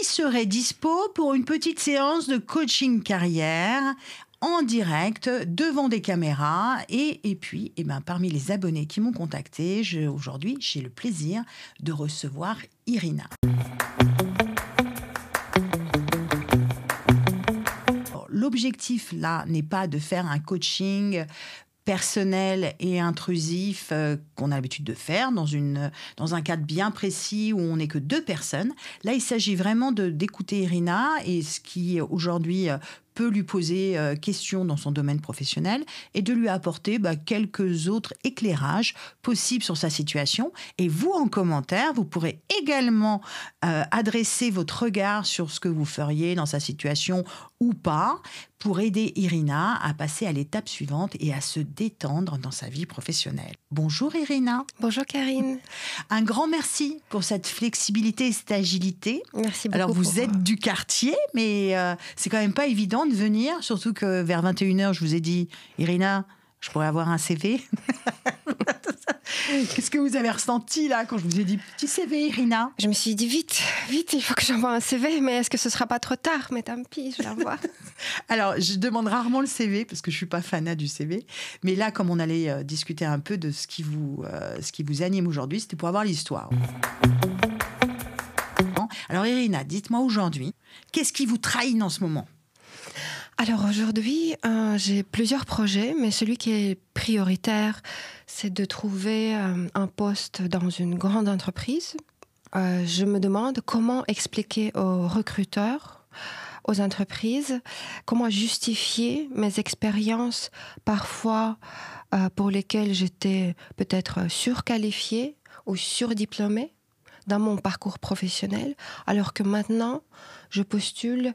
serait dispo pour une petite séance de coaching carrière en direct devant des caméras et puis parmi les abonnés qui m'ont contacté, aujourd'hui j'ai le plaisir de recevoir Irina. L'objectif là n'est pas de faire un coaching personnel et intrusif qu'on a l'habitude de faire dans un cadre bien précis où on n'est que 2 personnes. Là, il s'agit vraiment d'écouter Irina et ce qui aujourd'hui peut lui poser question dans son domaine professionnel et de lui apporter quelques autres éclairages possibles sur sa situation. Et vous, en commentaire, vous pourrez également adresser votre regard sur ce que vous feriez dans sa situation ou pas pour aider Irina à passer à l'étape suivante et à se détendre dans sa vie professionnelle. Bonjour Irina. Bonjour Karine. Un grand merci pour cette flexibilité et cette agilité. Merci beaucoup. Alors vous êtes du quartier, mais c'est quand même pas évident de venir, surtout que vers 21h, je vous ai dit, Irina, je pourrais avoir un CV. Qu'est-ce que vous avez ressenti là quand je vous ai dit petit CV, Irina? Je me suis dit vite, il faut que j'envoie un CV, mais est-ce que ce sera pas trop tard? Mais tant pis, je l'envoie. Alors, je demande rarement le CV parce que je suis pas fanat du CV, mais là, comme on allait discuter un peu de ce qui vous anime aujourd'hui, c'était pour avoir l'histoire. Alors, Irina, dites-moi aujourd'hui, qu'est-ce qui vous trahit en ce moment? Alors aujourd'hui, j'ai plusieurs projets, mais celui qui est prioritaire, c'est de trouver un poste dans une grande entreprise. Je me demande comment expliquer aux recruteurs, aux entreprises, comment justifier mes expériences parfois pour lesquelles j'étais peut-être surqualifiée ou surdiplômée dans mon parcours professionnel, alors que maintenant, je postule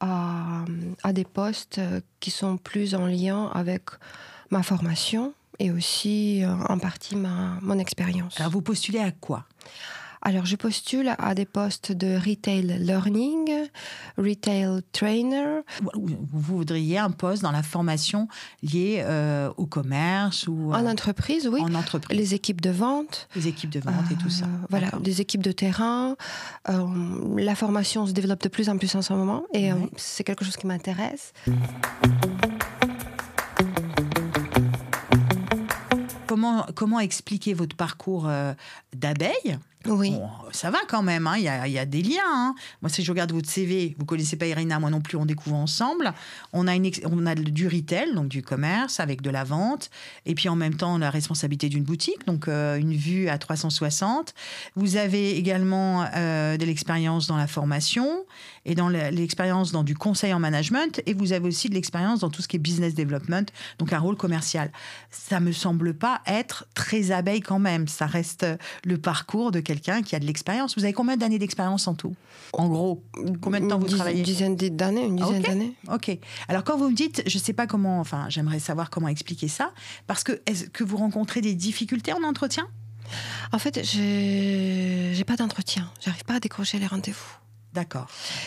à des postes qui sont plus en lien avec ma formation et aussi en partie mon expérience. Alors vous postulez à quoi? Alors je postule à des postes de retail learning, retail trainer. Vous voudriez un poste dans la formation liée au commerce ou en entreprise, oui. En entreprise. Les équipes de vente. Les équipes de vente et tout ça. Voilà, des équipes de terrain. La formation se développe de plus en plus en ce moment et c'est quelque chose qui m'intéresse. Comment expliquer votre parcours d'abeille? Oui. Bon, ça va quand même, il y a des liens. Hein. Moi, si je regarde votre CV, vous ne connaissez pas Irina, moi non plus, on découvre ensemble. On a du retail, donc du commerce, avec de la vente, et puis en même temps, la responsabilité d'une boutique, donc une vue à 360. Vous avez également de l'expérience dans la formation et dans l'expérience dans du conseil en management, et vous avez aussi de l'expérience dans tout ce qui est business development, donc un rôle commercial. Ça ne me semble pas être très abeille quand même. Ça reste le parcours de quelqu'un qui a de l'expérience. Vous avez combien d'années d'expérience en tout? En gros, combien de temps vous travaillez? Une dizaine d'années. Ok. Alors quand vous me dites, je ne sais pas comment, enfin j'aimerais savoir comment expliquer ça, parce que est-ce que vous rencontrez des difficultés en entretien? En fait, j'ai pas d'entretien. J'arrive pas à décrocher les rendez-vous. D'accord.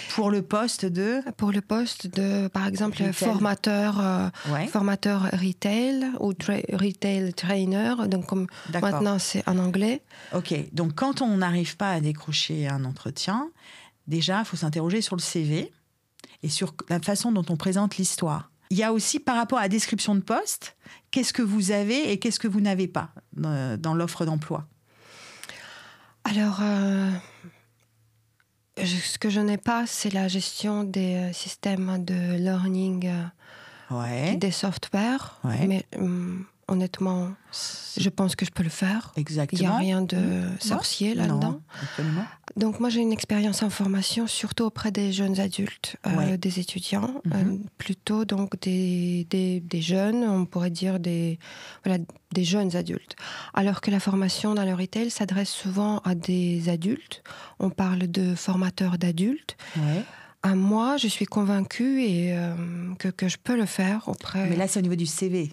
Pour le poste de, par exemple, retail. Formateur retail ou retail trainer. Donc, comme maintenant, c'est en anglais. Ok. Donc, quand on n'arrive pas à décrocher un entretien, déjà, il faut s'interroger sur le CV et sur la façon dont on présente l'histoire. Il y a aussi, par rapport à la description de poste, qu'est-ce que vous avez et qu'est-ce que vous n'avez pas dans l'offre d'emploi? Alors... ce que je n'ai pas, c'est la gestion des systèmes de learning, des softwares. Ouais. Mais honnêtement, je pense que je peux le faire. Exactement. Il n'y a rien de sorcier là-dedans. Non, absolument. Donc moi, j'ai une expérience en formation, surtout auprès des jeunes adultes, des étudiants, plutôt donc des jeunes, on pourrait dire des jeunes adultes. Alors que la formation dans le retail s'adresse souvent à des adultes. On parle de formateurs d'adultes. Ouais. Moi, je suis convaincue que je peux le faire auprès... Mais là, c'est au niveau du CV.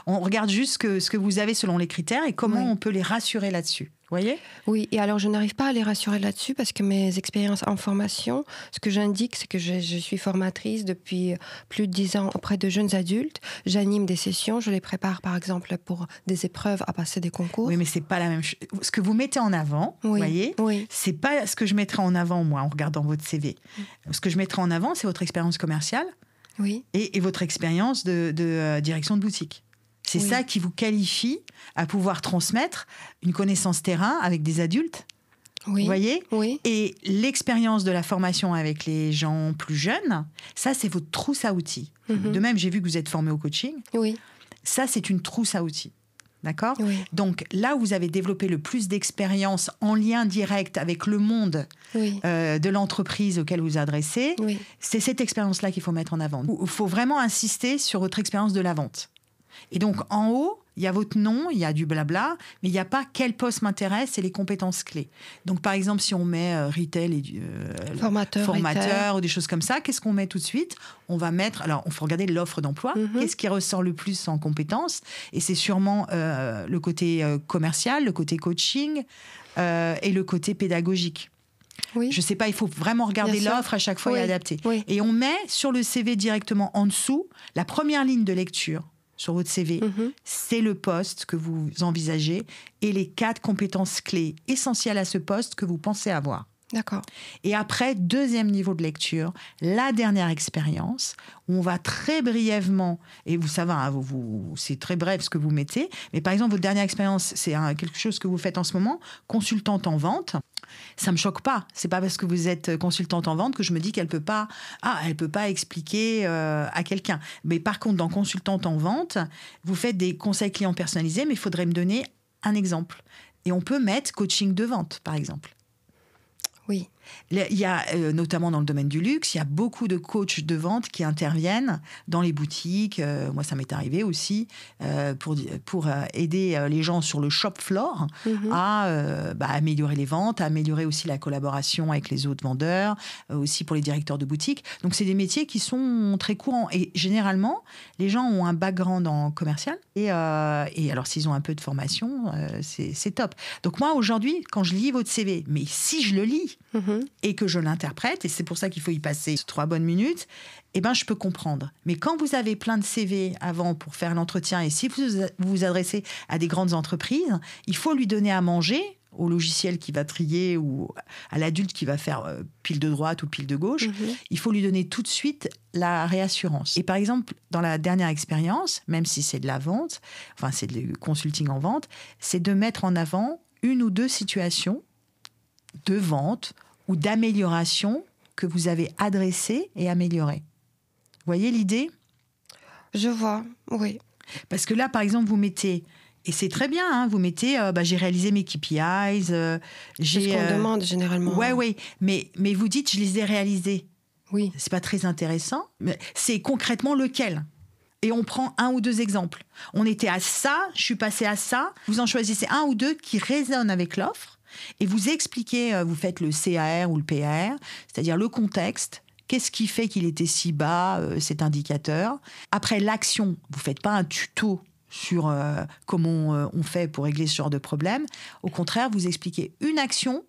On regarde juste ce que vous avez selon les critères et comment on peut les rassurer là-dessus. Voyez ? Oui, et alors je n'arrive pas à les rassurer là-dessus parce que mes expériences en formation, ce que j'indique, c'est que je suis formatrice depuis plus de 10 ans auprès de jeunes adultes. J'anime des sessions, je les prépare par exemple pour des épreuves à passer des concours. Oui, mais c'est pas la même chose. Ce que vous mettez en avant, Oui, voyez, oui. c'est pas ce que je mettrais en avant, moi, en regardant votre CV. Ce que je mettrais en avant, c'est votre expérience commerciale Oui. et votre expérience de direction de boutique. C'est Oui. ça qui vous qualifie à pouvoir transmettre une connaissance terrain avec des adultes. Oui. Vous voyez ? Oui. Et l'expérience de la formation avec les gens plus jeunes, ça, c'est votre trousse à outils. De même, j'ai vu que vous êtes formé au coaching. Oui. Ça, c'est une trousse à outils. D'accord ? Oui. Donc là où vous avez développé le plus d'expérience en lien direct avec le monde Oui. de l'entreprise auquel vous adressez, Oui. c'est cette expérience-là qu'il faut mettre en avant. Il faut vraiment insister sur votre expérience de la vente. Et donc, en haut, il y a votre nom, il y a du blabla, mais il n'y a pas quel poste m'intéresse et les compétences clés. Donc, par exemple, si on met retail et formateur ou des choses comme ça, qu'est-ce qu'on met tout de suite ? On va mettre... Alors, il faut regarder l'offre d'emploi. Qu'est-ce qui ressort le plus en compétences ? Et c'est sûrement le côté commercial, le côté coaching et le côté pédagogique. Oui. Je ne sais pas, il faut vraiment regarder l'offre à chaque fois et adapter. Oui. Et on met sur le CV directement en dessous la première ligne de lecture sur votre CV, c'est le poste que vous envisagez et les 4 compétences clés essentielles à ce poste que vous pensez avoir. D'accord. Et après, deuxième niveau de lecture, la dernière expérience, où on va très brièvement, et vous savez, hein, c'est très bref ce que vous mettez, mais par exemple, votre dernière expérience, c'est quelque chose que vous faites en ce moment, consultante en vente. Ça me choque pas. C'est pas parce que vous êtes consultante en vente que je me dis qu'elle peut pas expliquer à quelqu'un. Mais par contre, dans consultante en vente, vous faites des conseils clients personnalisés, mais il faudrait me donner un exemple. Et on peut mettre coaching de vente, par exemple. Oui. Il y a, notamment dans le domaine du luxe, il y a beaucoup de coachs de vente qui interviennent dans les boutiques. Moi, ça m'est arrivé aussi pour aider les gens sur le shop floor à améliorer les ventes, à améliorer aussi la collaboration avec les autres vendeurs, aussi pour les directeurs de boutiques. Donc, c'est des métiers qui sont très courants. Et généralement, les gens ont un background en commercial. Et alors, s'ils ont un peu de formation, c'est top. Donc, moi, aujourd'hui, quand je lis votre CV, mais si je le lis, et que je l'interprète, et c'est pour ça qu'il faut y passer 3 bonnes minutes, eh ben, je peux comprendre. Mais quand vous avez plein de CV avant pour faire l'entretien, et si vous vous adressez à des grandes entreprises, il faut lui donner à manger au logiciel qui va trier ou à l'adulte qui va faire pile de droite ou pile de gauche, il faut lui donner tout de suite la réassurance. Et par exemple, dans la dernière expérience, même si c'est de la vente, enfin c'est du consulting en vente, c'est de mettre en avant 1 ou 2 situations de vente ou d'amélioration que vous avez adressées et améliorées. Vous voyez l'idée ? Je vois, oui. Parce que là, par exemple, vous mettez, et c'est très bien, hein, vous mettez, j'ai réalisé mes KPIs. C'est ce qu'on demande généralement. Oui, mais vous dites, je les ai réalisés. Oui. C'est pas très intéressant, mais c'est concrètement lequel ? Et on prend 1 ou 2 exemples. On était à ça, je suis passé à ça. Vous en choisissez 1 ou 2 qui résonnent avec l'offre. Et vous expliquez, vous faites le CAR ou le PAR, c'est-à-dire le contexte, qu'est-ce qui fait qu'il était si bas, cet indicateur. Après l'action, vous ne faites pas un tuto sur comment on fait pour régler ce genre de problème. Au contraire, vous expliquez une action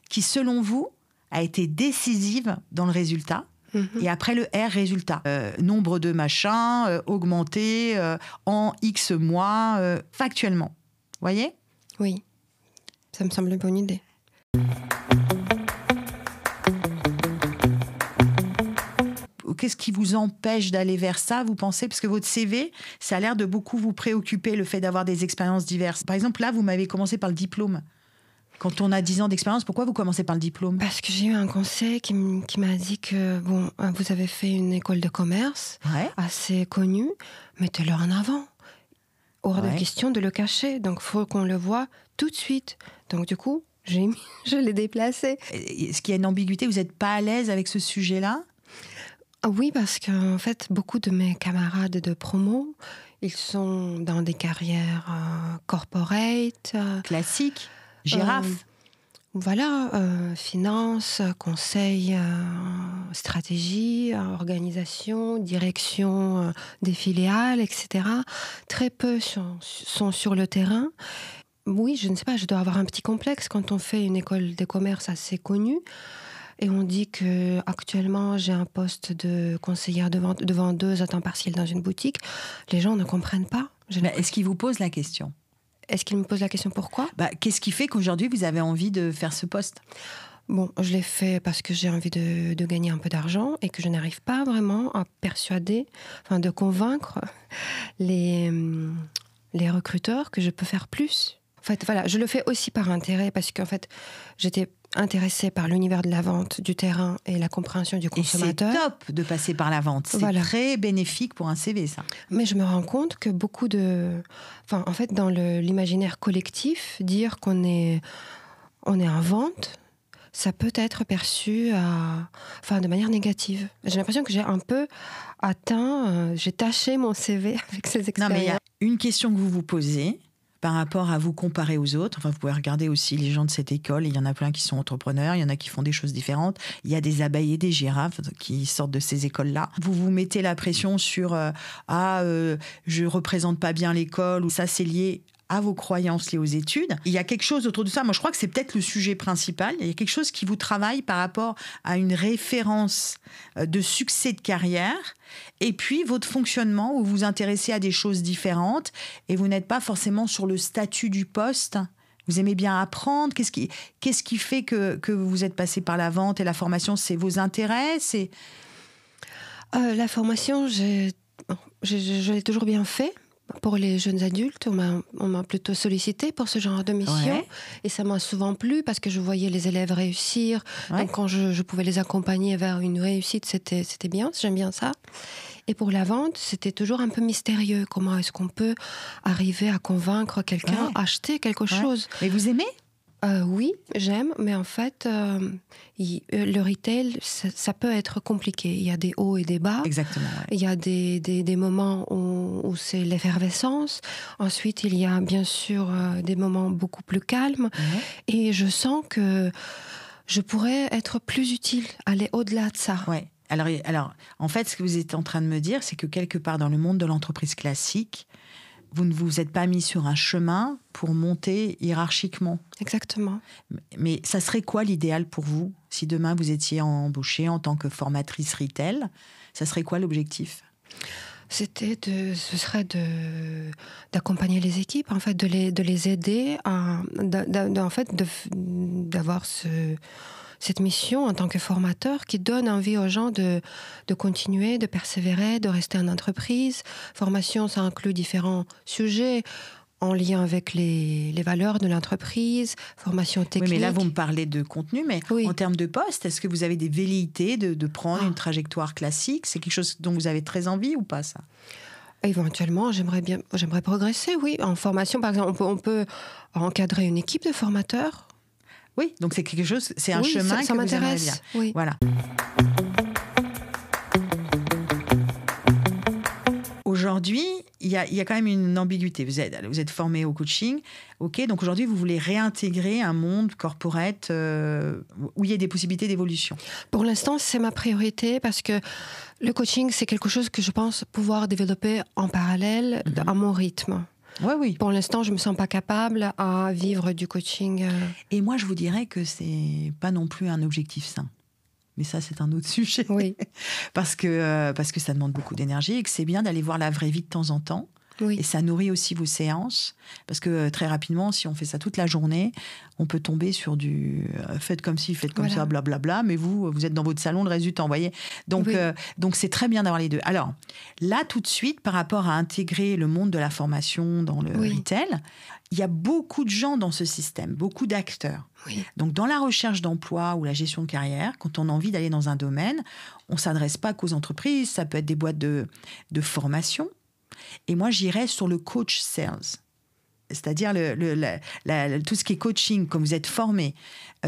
qui, selon vous, a été décisive dans le résultat. Et après le R, résultat. Nombre de machins augmenté en X mois factuellement. Vous voyez ? Oui. Ça me semble une bonne idée. Qu'est-ce qui vous empêche d'aller vers ça, vous pensez ? Parce que votre CV, ça a l'air de beaucoup vous préoccuper, le fait d'avoir des expériences diverses. Par exemple, là, vous m'avez commencé par le diplôme. Quand on a 10 ans d'expérience, pourquoi vous commencez par le diplôme ? Parce que j'ai eu un conseil qui m'a dit que vous avez fait une école de commerce assez connue, mettez-le en avant. Hors de question de le cacher, donc il faut qu'on le voie tout de suite. Donc du coup, je l'ai déplacé. Est-ce qu'il y a une ambiguïté ? Vous n'êtes pas à l'aise avec ce sujet-là ? Oui, parce qu'en fait, beaucoup de mes camarades de promo, ils sont dans des carrières corporate. Classique, girafe. Voilà, finance, conseil, stratégie, organisation, direction des filiales, etc. Très peu sont sur le terrain. Oui, je ne sais pas, je dois avoir un petit complexe quand on fait une école de commerce assez connue et on dit que actuellement j'ai un poste de conseillère de vendeuse à temps partiel dans une boutique. Les gens ne comprennent pas. Est-ce qu'ils vous posent la question? Est-ce qu'ils me posent la question pourquoi? Qu'est-ce qui fait qu'aujourd'hui vous avez envie de faire ce poste? Bon, je l'ai fait parce que j'ai envie de gagner un peu d'argent et que je n'arrive pas vraiment à persuader, de convaincre les recruteurs que je peux faire plus. En fait, voilà, je le fais aussi par intérêt parce qu'en fait, j'étais intéressée par l'univers de la vente, du terrain et la compréhension du consommateur. Et c'est top de passer par la vente. C'est très bénéfique pour un CV, ça. Mais je me rends compte que beaucoup en fait, dans l'imaginaire collectif, dire qu'on est en vente, ça peut être perçu de manière négative. J'ai l'impression que j'ai un peu j'ai taché mon CV avec ces expériences. Non, mais il y a une question que vous vous posez par rapport à vous comparer aux autres. Vous pouvez regarder aussi les gens de cette école. Il y en a plein qui sont entrepreneurs, il y en a qui font des choses différentes. Il y a des abeilles et des girafes qui sortent de ces écoles-là. Vous vous mettez la pression sur je représente pas bien l'école, ou ça c'est lié à vos croyances liées aux études. Il y a quelque chose autour de ça. Moi, je crois que c'est peut-être le sujet principal. Il y a quelque chose qui vous travaille par rapport à une référence de succès de carrière et puis votre fonctionnement où vous vous intéressez à des choses différentes et vous n'êtes pas forcément sur le statut du poste. Vous aimez bien apprendre. Qu'est-ce qui fait que vous êtes passé par la vente et la formation? C'est vos intérêts? La formation, je l'ai toujours bien fait. Pour les jeunes adultes, on m'a plutôt sollicité pour ce genre de mission. Ouais. Et ça m'a souvent plu parce que je voyais les élèves réussir. Ouais. Donc quand je pouvais les accompagner vers une réussite, c'était bien, j'aime bien ça. Et pour la vente, c'était toujours un peu mystérieux. Comment est-ce qu'on peut arriver à convaincre quelqu'un à acheter quelque chose? Mais vous aimez? Oui, j'aime, mais en fait, le retail, ça peut être compliqué. Il y a des hauts et des bas. Exactement. Ouais. Il y a des moments où c'est l'effervescence. Ensuite, il y a bien sûr des moments beaucoup plus calmes. Et je sens que je pourrais être plus utile, aller au-delà de ça. Ouais. Alors, en fait, ce que vous êtes en train de me dire, c'est que quelque part dans le monde de l'entreprise classique, vous ne vous êtes pas mis sur un chemin pour monter hiérarchiquement. Exactement. Mais ça serait quoi l'idéal pour vous? Si demain vous étiez embauchée en tant que formatrice retail, ça serait quoi l'objectif? Ce serait d'accompagner les équipes, en fait, de les aider d'avoir cette mission en tant que formateur qui donne envie aux gens de continuer, de persévérer, de rester en entreprise. Formation, ça inclut différents sujets en lien avec les valeurs de l'entreprise, formation technique. Oui, mais là, vous me parlez de contenu, mais en termes de poste, est-ce que vous avez des velléités de prendre une trajectoire classique? C'est quelque chose dont vous avez très envie ou pas, ça? Éventuellement, j'aimerais progresser, oui. En formation, par exemple, on peut encadrer une équipe de formateurs. Oui, donc c'est quelque chose, c'est un chemin ça que vous aimeriez bien. Oui. Voilà. Aujourd'hui, il y a quand même une ambiguïté. Vous êtes formé au coaching, ok. Donc aujourd'hui, vous voulez réintégrer un monde corporate où il y a des possibilités d'évolution. Pour l'instant, c'est ma priorité parce que le coaching, c'est quelque chose que je pense pouvoir développer en parallèle à mon rythme. Oui. Pour l'instant, je ne me sens pas capable à vivre du coaching. Et moi, je vous dirais que ce n'est pas non plus un objectif sain. Mais ça, c'est un autre sujet. Oui. parce que ça demande beaucoup d'énergie et que c'est bien d'aller voir la vraie vie de temps en temps. Oui. Et ça nourrit aussi vos séances. Parce que très rapidement, si on fait ça toute la journée, on peut tomber sur du faites comme ci, faites comme ça, blablabla. Mais vous êtes dans votre salon, le résultat, vous voyez. Donc c'est très bien d'avoir les deux. Alors, là, tout de suite, par rapport à intégrer le monde de la formation dans le retail, il y a beaucoup de gens dans ce système, beaucoup d'acteurs. Oui. Donc, dans la recherche d'emploi ou la gestion de carrière, quand on a envie d'aller dans un domaine, on ne s'adresse pas qu'aux entreprises. Ça peut être des boîtes de formation. Et moi, j'irais sur le coach sales, c'est-à-dire tout ce qui est coaching, comme vous êtes formé,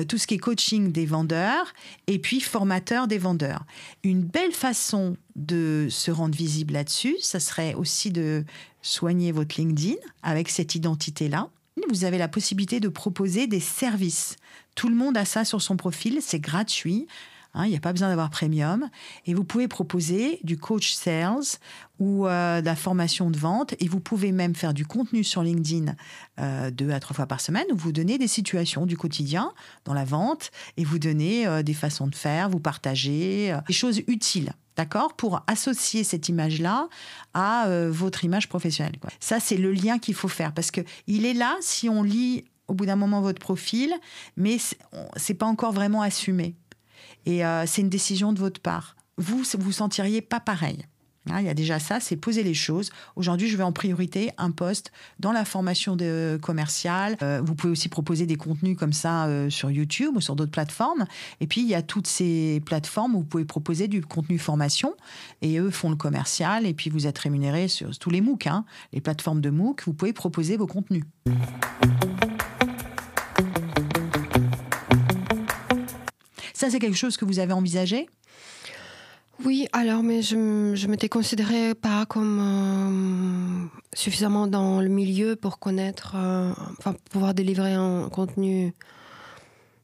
tout ce qui est coaching des vendeurs et puis formateur des vendeurs. Une belle façon de se rendre visible là-dessus, ça serait aussi de soigner votre LinkedIn avec cette identité-là. Vous avez la possibilité de proposer des services. Tout le monde a ça sur son profil, c'est gratuit. Il n'y a pas besoin d'avoir premium. Et vous pouvez proposer du coach sales ou de la formation de vente. Et vous pouvez même faire du contenu sur LinkedIn 2 à 3 fois par semaine où vous donnez des situations du quotidien dans la vente et vous donnez des façons de faire, vous partagez des choses utiles. D'accord ? Pour associer cette image-là à votre image professionnelle, quoi. Ça, c'est le lien qu'il faut faire parce qu'il est là si on lit au bout d'un moment votre profil, mais c'est pas encore vraiment assumé. Et c'est une décision de votre part. Vous sentiriez pas pareil. Il y a déjà ça, c'est poser les choses. Aujourd'hui, je vais en priorité un poste dans la formation commerciale. Vous pouvez aussi proposer des contenus comme ça sur YouTube ou sur d'autres plateformes. Et puis, il y a toutes ces plateformes où vous pouvez proposer du contenu formation. Et eux font le commercial. Et puis, vous êtes rémunéré sur tous les MOOC. Les plateformes de MOOC, vous pouvez proposer vos contenus. Ça, c'est quelque chose que vous avez envisagé ? Oui, alors, mais je m'étais considérée pas comme suffisamment dans le milieu pour connaître, pouvoir délivrer un contenu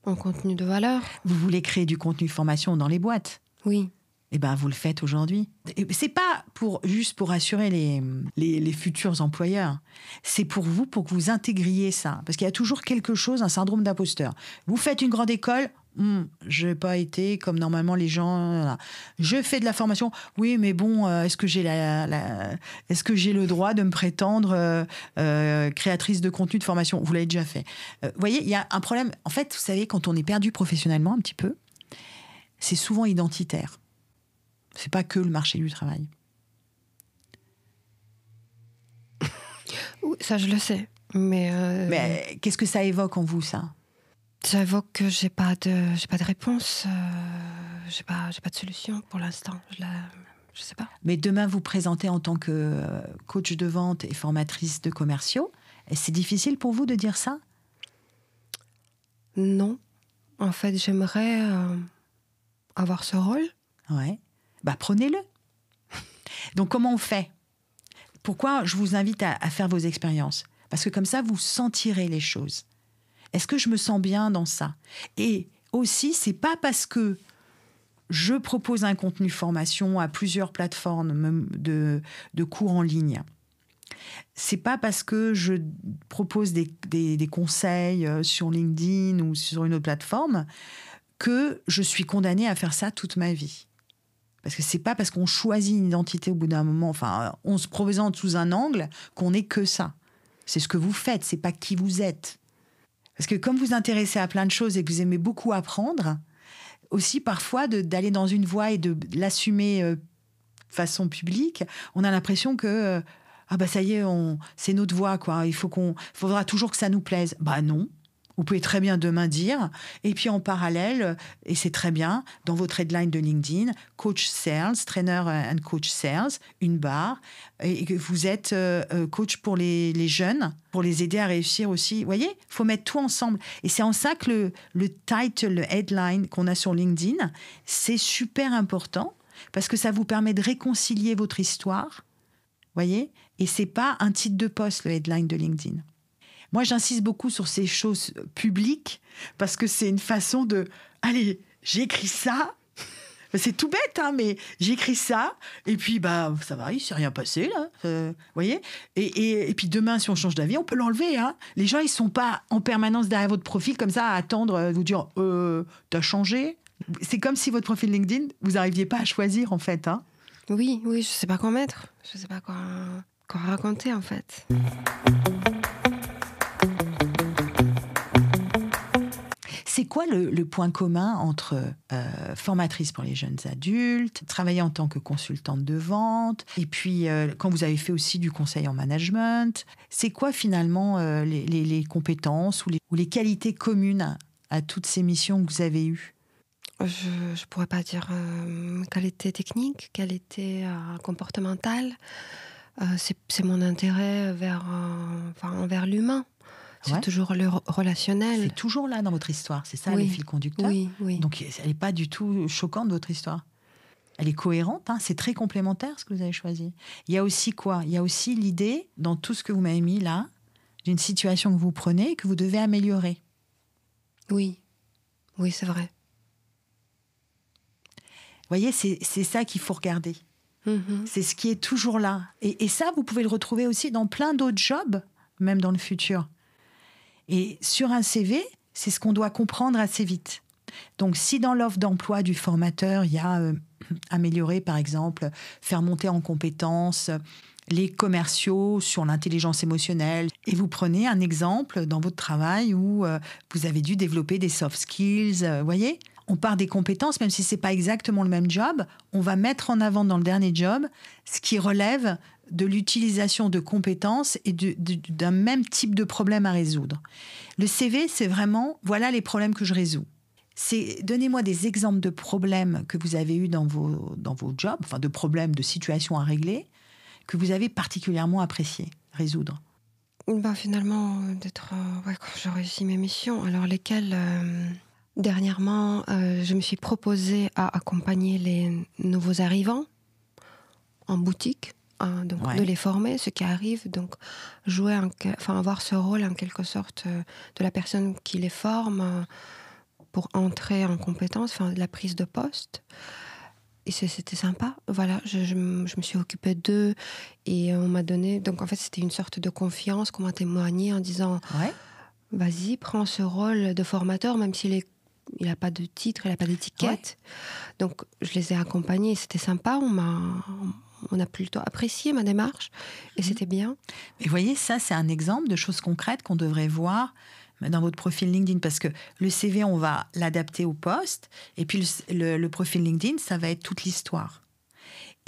de valeur. Vous voulez créer du contenu formation dans les boîtes ? Oui. Eh bien, vous le faites aujourd'hui. C'est pas juste pour assurer les futurs employeurs. C'est pour vous, pour que vous intégriez ça. Parce qu'il y a toujours quelque chose, un syndrome d'imposteur. Vous faites une grande école, je n'ai pas été comme normalement les gens. Je fais de la formation. Oui, mais bon, est-ce que j'ai le droit de me prétendre créatrice de contenu de formation ? Vous l'avez déjà fait. Vous voyez, il y a un problème. En fait, vous savez, quand on est perdu professionnellement un petit peu, c'est souvent identitaire. C'est pas que le marché du travail. Oui, ça, je le sais. Mais qu'est-ce que ça évoque en vous, ça ? Ça évoque que j'ai pas de réponse. J'ai pas de solution pour l'instant. Je sais pas. Mais demain, vous présentez en tant que coach de vente et formatrice de commerciaux. Et c'est difficile pour vous de dire ça ? Non. En fait, j'aimerais avoir ce rôle. Ouais. Prenez-le. Donc, comment on fait ? Pourquoi je vous invite à faire vos expériences ? Parce que comme ça, vous sentirez les choses. Est-ce que je me sens bien dans ça ? Et aussi, c'est pas parce que je propose un contenu formation à plusieurs plateformes de cours en ligne. C'est pas parce que je propose des conseils sur LinkedIn ou sur une autre plateforme que je suis condamnée à faire ça toute ma vie. Parce que c'est pas parce qu'on choisit une identité au bout d'un moment, on se présente sous un angle qu'on n'est que ça. C'est ce que vous faites, c'est pas qui vous êtes. Parce que comme vous vous intéressez à plein de choses et que vous aimez beaucoup apprendre, aussi parfois d'aller dans une voie et de l'assumer de façon publique, on a l'impression que ça y est, c'est notre voie, quoi. Faudra toujours que ça nous plaise. Non. Vous pouvez très bien demain dire, et puis en parallèle, et c'est très bien, dans votre headline de LinkedIn, coach sales, trainer and coach sales, une barre, et que vous êtes coach pour les jeunes, pour les aider à réussir aussi. Vous voyez, il faut mettre tout ensemble. Et c'est en ça que le title, le headline qu'on a sur LinkedIn, c'est super important, parce que ça vous permet de réconcilier votre histoire, voyez, et c'est pas un titre de poste, le headline de LinkedIn. Moi, j'insiste beaucoup sur ces choses publiques parce que c'est une façon de... Allez, j'écris ça. C'est tout bête, mais j'écris ça. Et puis, ça va, il ne s'est rien passé, là. Vous voyez ? Et puis demain, si on change d'avis, on peut l'enlever. Les gens, ils ne sont pas en permanence derrière votre profil comme ça à attendre, vous dire t'as changé ? C'est comme si votre profil LinkedIn, vous n'arriviez pas à choisir, en fait. Oui, je ne sais pas quoi mettre. Je ne sais pas quoi raconter, en fait. C'est quoi le point commun entre formatrice pour les jeunes adultes, travailler en tant que consultante de vente, et puis quand vous avez fait aussi du conseil en management, c'est quoi finalement les compétences ou les qualités communes à toutes ces missions que vous avez eues ? Je ne pourrais pas dire qualité technique, qualité comportementale. C'est mon intérêt envers l'humain. C'est toujours le relationnel. C'est toujours là dans votre histoire, c'est ça le fil conducteur. Oui. Donc elle n'est pas du tout choquante, votre histoire. Elle est cohérente, c'est très complémentaire ce que vous avez choisi. Il y a aussi quoi ? Il y a aussi l'idée, dans tout ce que vous m'avez mis là, d'une situation que vous prenez et que vous devez améliorer. Oui, c'est vrai. voyez, c'est ça qu'il faut regarder. C'est ce qui est toujours là. Et ça, vous pouvez le retrouver aussi dans plein d'autres jobs, même dans le futur. Et sur un CV, c'est ce qu'on doit comprendre assez vite. Donc, si dans l'offre d'emploi du formateur, il y a améliorer, par exemple, faire monter en compétences les commerciaux sur l'intelligence émotionnelle. Et vous prenez un exemple dans votre travail où vous avez dû développer des soft skills, voyez ? On part des compétences, même si ce n'est pas exactement le même job, on va mettre en avant dans le dernier job ce qui relève de l'utilisation de compétences et d'un même type de problème à résoudre. Le CV, c'est vraiment, voilà les problèmes que je résous. Donnez-moi des exemples de problèmes que vous avez eus dans vos jobs, enfin de problèmes, de situations à régler, que vous avez particulièrement apprécié résoudre. Finalement, quand j'ai réussi mes missions, alors lesquelles... Dernièrement, je me suis proposée à accompagner les nouveaux arrivants en boutique, de les former, ceux qui arrivent, donc avoir ce rôle en quelque sorte de la personne qui les forme pour entrer en compétence, de la prise de poste. Et c'était sympa. Voilà, je me suis occupée d'eux et on m'a donné... Donc en fait, c'était une sorte de confiance qu'on m'a témoigné en disant vas-y, prends ce rôle de formateur, même s'il n'a pas de titre, il n'a pas d'étiquette. Ouais. Donc, je les ai accompagnés. C'était sympa. On a plutôt apprécié ma démarche. Et c'était bien. Et vous voyez, ça, c'est un exemple de choses concrètes qu'on devrait voir dans votre profil LinkedIn. Parce que le CV, on va l'adapter au poste. Et puis, le profil LinkedIn, ça va être toute l'histoire.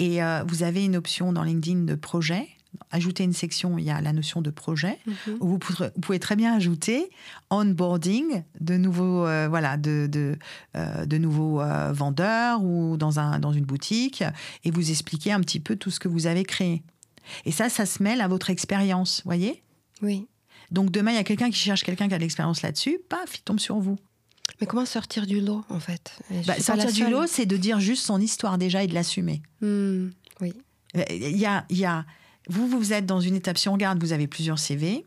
Et vous avez une option dans LinkedIn de projet. Ajouter une section, il y a la notion de projet, où vous pouvez très bien ajouter onboarding de nouveaux, de nouveaux vendeurs ou dans une boutique, et vous expliquer un petit peu tout ce que vous avez créé. Et ça se mêle à votre expérience, voyez ? Oui. Donc demain, il y a quelqu'un qui cherche quelqu'un qui a de l'expérience là-dessus, paf, il tombe sur vous. Mais comment sortir du lot, en fait ? Sortir du lot, c'est de dire juste son histoire déjà et de l'assumer. Oui. Il y a vous êtes dans une étape, si on regarde, vous avez plusieurs CV,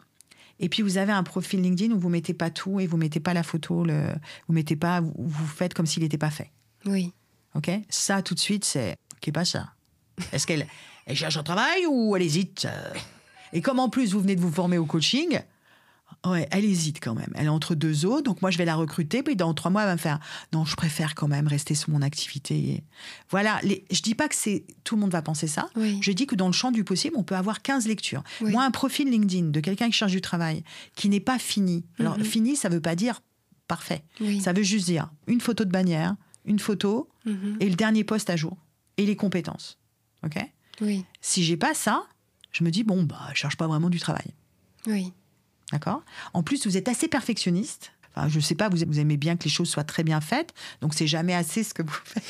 et puis vous avez un profil LinkedIn où vous ne mettez pas tout et vous ne mettez pas la photo, vous faites comme s'il n'était pas fait. Oui. OK ? Ça, tout de suite, c'est pas ça. Est-ce qu'elle cherche un travail ou elle hésite ? Et comme en plus, vous venez de vous former au coaching, ouais, elle hésite quand même. Elle est entre deux eaux, donc moi, je vais la recruter, puis dans 3 mois, elle va me faire « Non, je préfère quand même rester sur mon activité. » Voilà, je dis pas que tout le monde va penser ça. Oui. Je dis que dans le champ du possible, on peut avoir 15 lectures. Oui. Moi, un profil LinkedIn de quelqu'un qui cherche du travail, qui n'est pas fini. Alors, fini, ça veut pas dire parfait. Oui. Ça veut juste dire une photo de bannière, une photo, et le dernier poste à jour, et les compétences. OK ? Oui. Si j'ai pas ça, je me dis, je cherche pas vraiment du travail. Oui. D'accord ? En plus, vous êtes assez perfectionniste. Enfin, je ne sais pas, vous aimez bien que les choses soient très bien faites, donc c'est jamais assez ce que vous faites.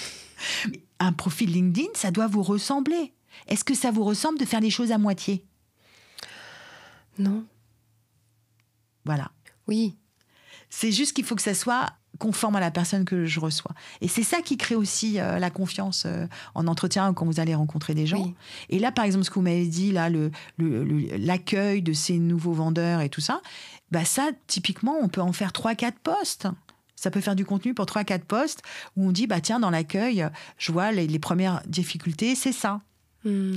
Un profil LinkedIn, ça doit vous ressembler. Est-ce que ça vous ressemble de faire les choses à moitié ? Non. Voilà. Oui. C'est juste qu'il faut que ça soit conforme à la personne que je reçois. Et c'est ça qui crée aussi la confiance en entretien quand vous allez rencontrer des gens. Oui. Et là, par exemple, ce que vous m'avez dit, là, l'accueil de ces nouveaux vendeurs et tout ça, ça, typiquement, on peut en faire 3-4 posts. Ça peut faire du contenu pour 3-4 posts où on dit, tiens, dans l'accueil, je vois les premières difficultés, c'est ça.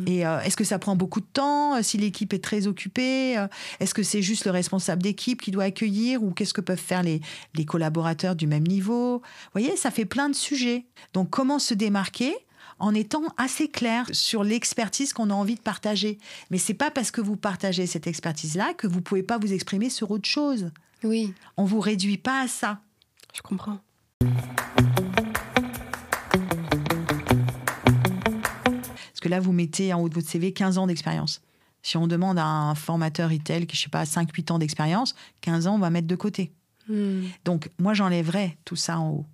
Et est-ce que ça prend beaucoup de temps si l'équipe est très occupée ? Est-ce que c'est juste le responsable d'équipe qui doit accueillir ou qu'est-ce que peuvent faire les collaborateurs du même niveau ? Vous voyez, ça fait plein de sujets. Donc, comment se démarquer en étant assez clair sur l'expertise qu'on a envie de partager ? Mais c'est pas parce que vous partagez cette expertise-là que vous pouvez pas vous exprimer sur autre chose. Oui. On vous réduit pas à ça. Je comprends. Parce que là, vous mettez en haut de votre CV 15 ans d'expérience. Si on demande à un formateur retail qui, 5-8 ans d'expérience, 15 ans, on va mettre de côté. Donc, moi, j'enlèverais tout ça en haut.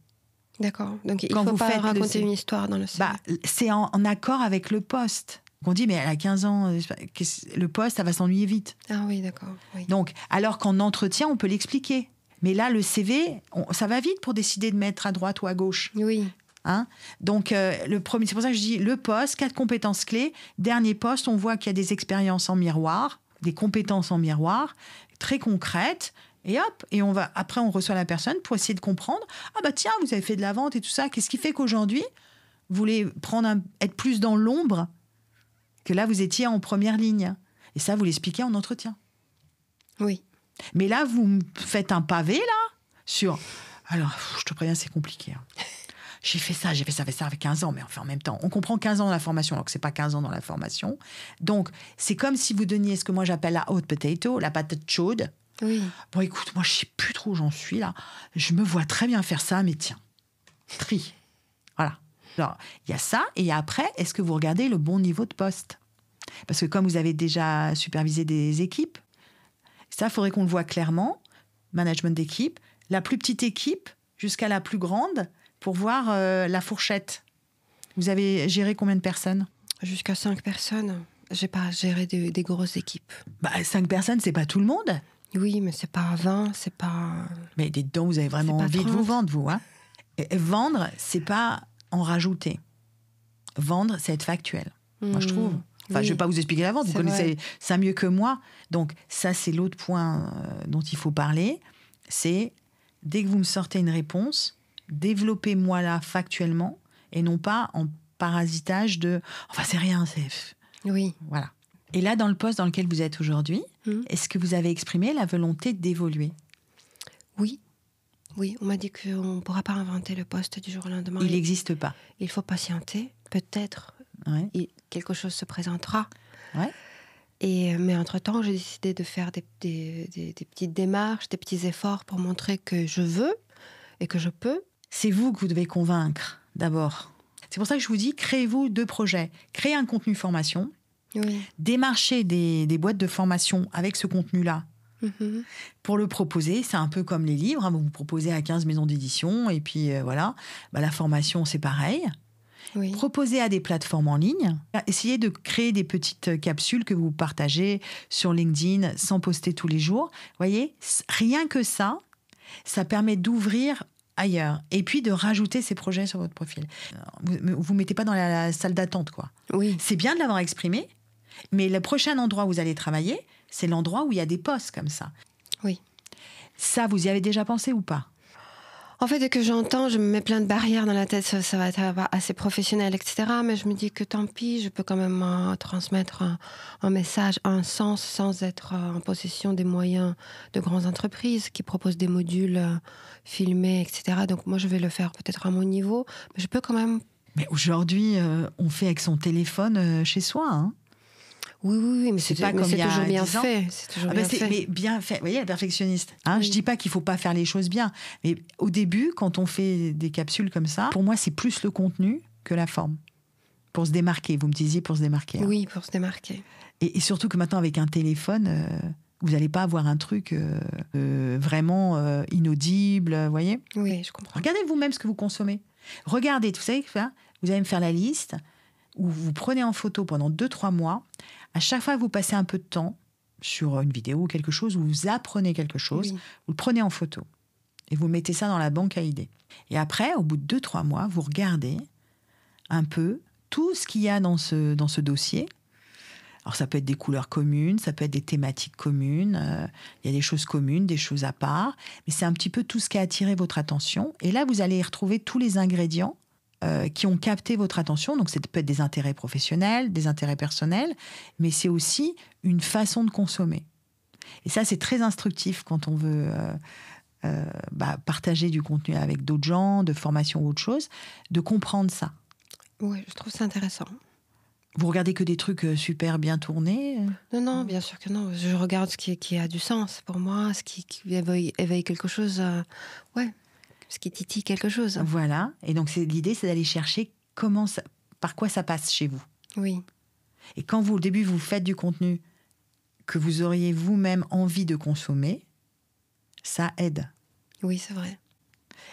D'accord. Donc, il ne faut pas raconter une histoire dans le CV. C'est en accord avec le poste. On dit, mais elle a 15 ans, le poste, ça va s'ennuyer vite. Ah oui, d'accord. Oui. Donc, alors qu'en entretien, on peut l'expliquer. Mais là, le CV, ça va vite pour décider de mettre à droite ou à gauche. Oui. Donc, le premier, c'est pour ça que je dis le poste, 4 compétences clés. Dernier poste, on voit qu'il y a des expériences en miroir, des compétences en miroir, très concrètes. Et hop, après, on reçoit la personne pour essayer de comprendre. Ah tiens, vous avez fait de la vente et tout ça. Qu'est-ce qui fait qu'aujourd'hui, Vous voulez être plus dans l'ombre que là, vous étiez en première ligne. Et ça, vous l'expliquez en entretien. Oui. Mais là, vous me faites un pavé, là, sur... Alors, je te préviens, c'est compliqué. Hein. J'ai fait ça avec 15 ans, mais enfin, en même temps, on comprend 15 ans dans la formation, alors que c'est pas 15 ans dans la formation. Donc, c'est comme si vous donniez ce que moi j'appelle la hot potato, la patate chaude. Oui. Bon, écoute, moi, je sais plus trop où j'en suis, là. Je me vois très bien faire ça, mais tiens, tri. Voilà. Alors, il y a ça, et après, est-ce que vous regardez le bon niveau de poste ? Parce que comme vous avez déjà supervisé des équipes, ça, il faudrait qu'on le voit clairement, management d'équipe, la plus petite équipe jusqu'à la plus grande, pour voir la fourchette. Vous avez géré combien de personnes ? Jusqu'à 5 personnes. J'ai pas géré des grosses équipes. 5 personnes, c'est pas tout le monde. Oui, mais c'est pas 20, c'est pas... Mais dedans, vous avez vraiment envie 30. de vous vendre, vous. Hein. Et vendre, c'est pas en rajouter. Vendre, c'est être factuel. Moi, je trouve. Enfin, je ne vais pas vous expliquer la vente, vous connaissez ça mieux que moi. Donc, ça, c'est l'autre point dont il faut parler. C'est, dès que vous me sortez une réponse, développez-moi là factuellement et non pas en parasitage de « Enfin, c'est rien, c'est... » Oui. Voilà. Et là, dans le poste dans lequel vous êtes aujourd'hui, est-ce que vous avez exprimé la volonté d'évoluer ? Oui. Oui, on m'a dit qu'on ne pourra pas inventer le poste du jour au lendemain. Il n'existe pas. Il faut patienter, peut-être. Ouais. Quelque chose se présentera. Ouais. Mais entre-temps, j'ai décidé de faire des petites démarches, des petits efforts pour montrer que je veux et que je peux. C'est vous que vous devez convaincre, d'abord. C'est pour ça que je vous dis, créez-vous 2 projets. Créez un contenu formation, démarchez des boîtes de formation avec ce contenu-là pour le proposer. C'est un peu comme les livres, hein, vous proposez à 15 maisons d'édition et puis voilà. La formation, c'est pareil. Oui. Proposez à des plateformes en ligne. Essayez de créer des petites capsules que vous partagez sur LinkedIn sans poster tous les jours. Vous voyez, rien que ça permet d'ouvrir ailleurs et puis de rajouter ces projets sur votre profil. Vous ne mettez pas dans la salle d'attente, quoi. Oui. C'est bien de l'avoir exprimé, mais le prochain endroit où vous allez travailler, c'est l'endroit où il y a des postes comme ça. Oui. Ça, vous y avez déjà pensé ou pas ? En fait, dès que j'entends, je me mets plein de barrières dans la tête, ça va être assez professionnel, etc. Mais je me dis que tant pis, je peux quand même transmettre un message, un sens, sans être en possession des moyens de grandes entreprises qui proposent des modules filmés, etc. Donc moi, je vais le faire peut-être à mon niveau, mais je peux quand même... Mais aujourd'hui, on fait avec son téléphone chez soi, hein. Oui, mais c'est pas comme il y a toujours bien 10 ans. fait. C'est toujours bien fait. Mais bien fait. Vous voyez, la perfectionniste. Hein, Oui. je dis pas qu'il faut pas faire les choses bien. Mais au début, quand on fait des capsules comme ça, pour moi, c'est plus le contenu que la forme. Pour se démarquer. Vous me disiez pour se démarquer. Hein. Oui, pour se démarquer. Et surtout que maintenant, avec un téléphone, vous n'allez pas avoir un truc vraiment inaudible. Vous voyez ? Oui, je comprends. Regardez vous-même ce que vous consommez. Regardez, vous savez, vous allez me faire la liste où vous prenez en photo pendant 2-3 mois. À chaque fois que vous passez un peu de temps sur une vidéo ou quelque chose, où vous apprenez quelque chose, vous le prenez en photo et vous mettez ça dans la banque à idées. Et après, au bout de 2-3 mois, vous regardez un peu tout ce qu'il y a dans ce dossier. Alors, ça peut être des couleurs communes, ça peut être des thématiques communes, il y a des choses communes, des choses à part, mais c'est un petit peu tout ce qui a attiré votre attention. Et là, vous allez y retrouver tous les ingrédients qui ont capté votre attention. Donc, ça peut être des intérêts professionnels, des intérêts personnels, mais c'est aussi une façon de consommer. Et ça, c'est très instructif quand on veut partager du contenu avec d'autres gens, de formation ou autre chose, de comprendre ça. Oui, je trouve ça intéressant. Vous regardez que des trucs super bien tournés ? Non, bien sûr que non. Je regarde ce qui a du sens pour moi, ce qui éveille quelque chose. Ce qui titille quelque chose. Voilà. Et donc, l'idée, c'est d'aller chercher par quoi ça passe chez vous. Oui. Et quand au début, vous faites du contenu que vous auriez vous-même envie de consommer, ça aide. Oui, c'est vrai.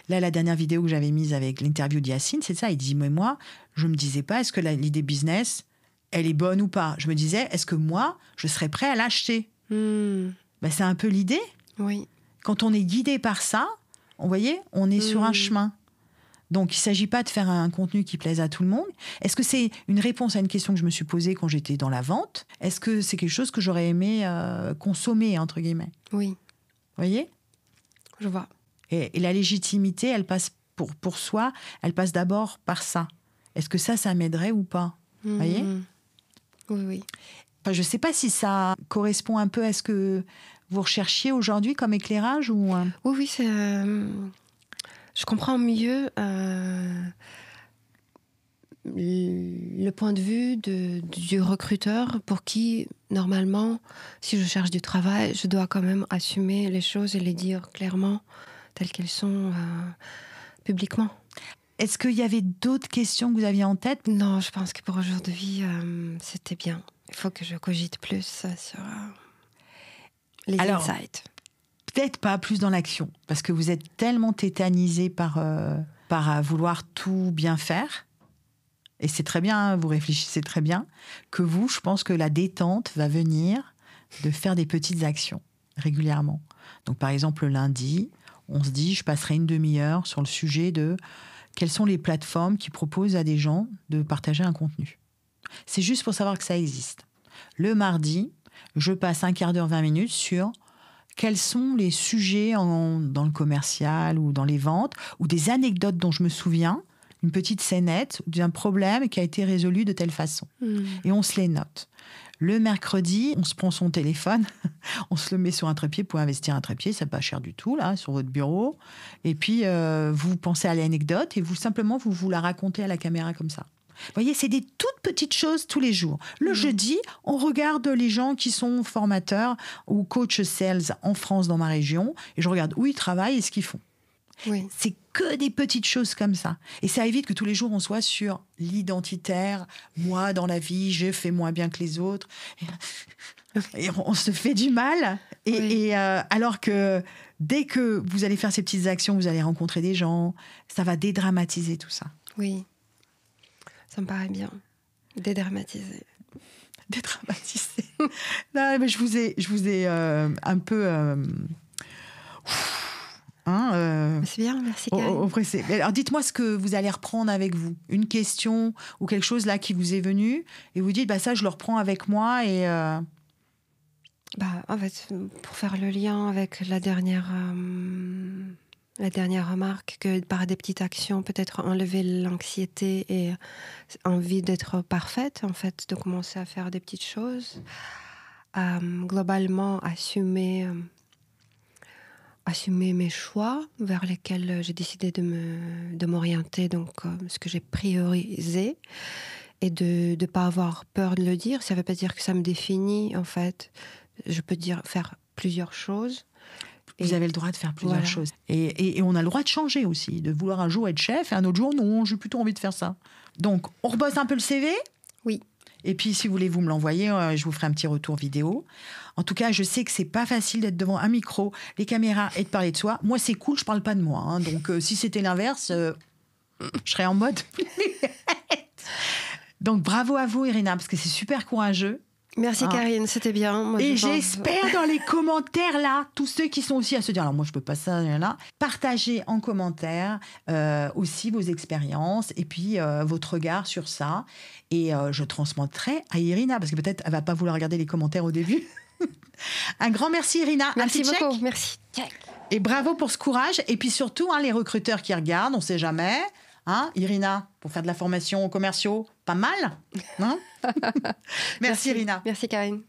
Là, la dernière vidéo que j'avais mise avec l'interview d'Yacine, c'est ça. Il dit, mais moi, je me disais pas, est-ce que l'idée business, elle est bonne ou pas ? Je me disais, est-ce que moi, je serais prêt à l'acheter ? C'est un peu l'idée. Oui. Quand on est guidé par ça, vous voyez, on est sur un chemin. Donc, il ne s'agit pas de faire un contenu qui plaise à tout le monde. Est-ce que c'est une réponse à une question que je me suis posée quand j'étais dans la vente ? Est-ce que c'est quelque chose que j'aurais aimé consommer, entre guillemets ? Oui. Vous voyez ? Je vois. Et la légitimité, elle passe pour soi, elle passe d'abord par ça. Est-ce que ça m'aiderait ou pas? Vous voyez? Oui. Enfin, je ne sais pas si ça correspond un peu à ce que vous recherchiez aujourd'hui comme éclairage ou... Oui, c'est... je comprends mieux le point de vue du recruteur pour qui, normalement, si je cherche du travail, je dois quand même assumer les choses et les dire clairement telles qu'elles sont publiquement. Est-ce qu'il y avait d'autres questions que vous aviez en tête? Non, je pense que pour aujourd'hui, c'était bien. Il faut que je cogite plus sur les insights. Peut-être pas plus dans l'action, parce que vous êtes tellement tétanisé par vouloir tout bien faire. Et c'est très bien, vous réfléchissez très bien, que je pense que la détente va venir de faire des petites actions régulièrement. Donc par exemple, le lundi, on se dit, je passerai une demi-heure sur le sujet de quelles sont les plateformes qui proposent à des gens de partager un contenu. C'est juste pour savoir que ça existe. Le mardi, je passe un quart d'heure, 20 minutes sur quels sont les sujets dans le commercial ou dans les ventes, ou des anecdotes dont je me souviens, une petite scénette d'un problème qui a été résolu de telle façon. Et on se les note. Le mercredi, on se prend son téléphone, on se le met sur un trépied pour investir un trépied, c'est pas cher du tout, là, sur votre bureau. Et puis, vous pensez à l'anecdote et vous la racontez à la caméra comme ça. Vous voyez, c'est des toutes petites choses tous les jours. Le jeudi, on regarde les gens qui sont formateurs ou coach sales en France, dans ma région, et je regarde où ils travaillent et ce qu'ils font. Oui. C'est que des petites choses comme ça. Et ça évite que tous les jours, on soit sur l'identitaire. Moi, dans la vie, je fais moins bien que les autres. Et on se fait du mal. Alors que dès que vous allez faire ces petites actions, vous allez rencontrer des gens, ça va dédramatiser tout ça. Oui, ça me paraît bien. Dédramatiser. Dédramatiser. Non, mais je vous ai un peu... c'est bien, merci Karine. Alors dites-moi ce que vous allez reprendre avec vous. Une question ou quelque chose là qui vous est venu et vous dites ça je le reprends avec moi et... En fait, pour faire le lien avec la dernière remarque, que par des petites actions, peut-être enlever l'anxiété et envie d'être parfaite, en fait, de commencer à faire des petites choses. Globalement, assumer mes choix vers lesquels j'ai décidé de m'orienter, donc ce que j'ai priorisé, et de ne pas avoir peur de le dire. Ça ne veut pas dire que ça me définit, en fait. Je peux faire plusieurs choses. Vous avez le droit de faire plusieurs choses. Et on a le droit de changer aussi, de vouloir un jour être chef et un autre jour, non, j'ai plutôt envie de faire ça. Donc, on rebosse un peu le CV ? Oui. Et puis, si vous voulez, vous me l'envoyez, je vous ferai un petit retour vidéo. En tout cas, je sais que c'est pas facile d'être devant un micro, les caméras et de parler de soi. Moi, c'est cool, je parle pas de moi. Hein. Donc, si c'était l'inverse, je serais en mode... Donc, bravo à vous, Irina, parce que c'est super courageux. Merci Karine, c'était bien. Moi, j'espère dans les commentaires, là, tous ceux qui sont aussi à se dire, alors moi, je peux pas ça, là, partagez en commentaire aussi vos expériences et puis votre regard sur ça. Et je transmettrai à Irina, parce que peut-être elle va pas vouloir regarder les commentaires au début. Un grand merci, Irina. Merci beaucoup. Merci. Et bravo pour ce courage. Et puis surtout, les recruteurs qui regardent, on sait jamais. Irina, pour faire de la formation aux commerciaux, pas mal. Merci Irina. Merci Karine.